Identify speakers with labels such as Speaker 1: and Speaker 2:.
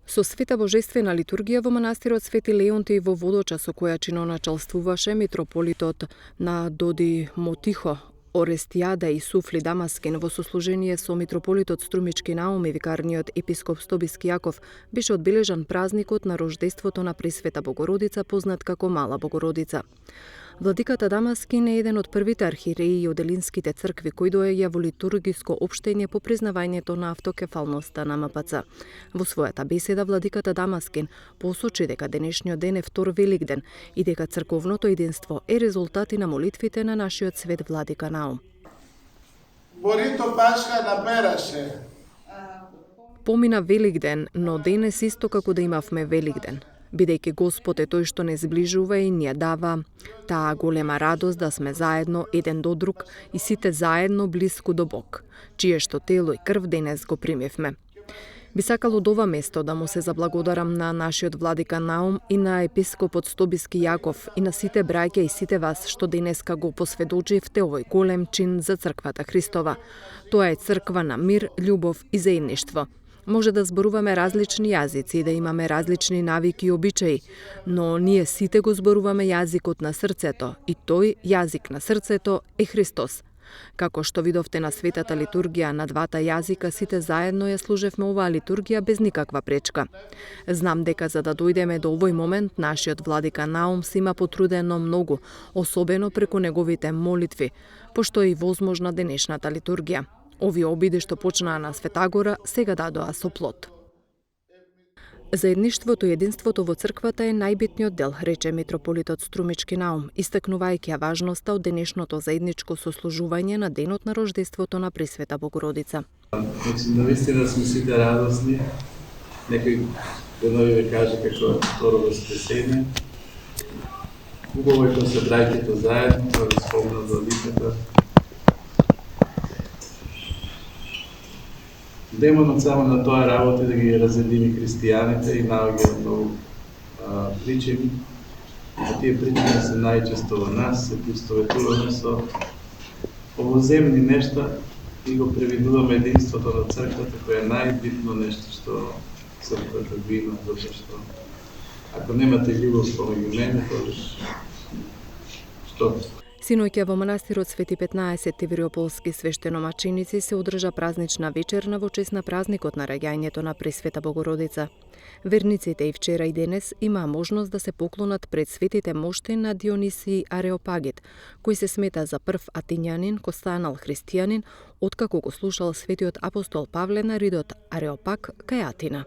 Speaker 1: Со света божествена литургија во манастирот Свети Леонтий во Водоча, со која чиноначалствуваше митрополитот на Додимотихо Орестијада и Суфли Дамаскин во сослужение со митрополитот Струмички Наум и викарниот епископ Стобиски Јаков, беше одбележан празникот на рождеството на Пресвета Богородица, познат како Мала Богородица. Владиката Дамаскин е еден од првите архиереи од Елинските цркви кој доаѓа во литургиско општење по признавањето на автокефалноста на МПЦ. Во својата беседа владиката Дамаскин посочи дека денешниот ден е втор Великден и дека црковното единство е резултат и на молитвите на нашиот свет владика Наум.
Speaker 2: Борито Пасха напераше.
Speaker 1: Помина Великден, но денес исто како да имавме Великден. Бидејќи Господ е тој што не зближува и ни ја дава таа голема радост да сме заедно еден до друг и сите заедно блиску до Бог, чие што тело и крв денес го примевме. Би сакал од ова место да му се заблагодарам на нашиот владика Наум и на епископот Стобиски Јаков и на сите браќа и сите вас што денеска го посведочивте овој голем чин за црквата Христова. Тоа е црква на мир, љубов и заедништво. Може да зборуваме различни јазици и да имаме различни навики и обичаи, но ние сите го зборуваме јазикот на срцето и тој јазик на срцето е Христос. Како што видовте на светата литургија на двата јазика, сите заедно ја служевме оваа литургија без никаква пречка. Знам дека за да дојдеме до овој момент, нашиот владика Наум се има потрудено многу, особено преку неговите молитви, пошто е и возможна денешната литургија. Овие обиди што почнаа на Светагора сега дадоа со плод. Заедништвото и единството во црквата е најбитниот дел, рече митрополитот Струмички Наум, истакнувајќи ја важноста од денешното заедничко сослужување на денот на рождеството на Пресвета Богородица.
Speaker 3: Навистина сме сите радосни. Некој денови ве каже како второ воскресение. Убаво е кога се браќето заедно, кога ви спомнат за ликата. Демонот само на тоа работи да ги разедини христијаните и наоѓа многу причини. А тие причини се најчесто во нас, се поистоветуваме со овоземни нешта и го превидуваме единството на црквата, кој е најбитно нешто што црквата го има, затоа што ако немате љубов помеѓу мене, тогаш што?
Speaker 1: Синоќа во манастирот Свети 15 Тивриополски свештеномаченици се одржа празнична вечерна во чест на празникот на раѓањето на Пресвета Богородица. Верниците и вчера и денес имаа можност да се поклонат пред светите мошти на Дионисий Ареопагит, кој се смета за прв атинјанин кој станал христијанин откако го слушал светиот апостол Павле на ридот Ареопаг кај Атина.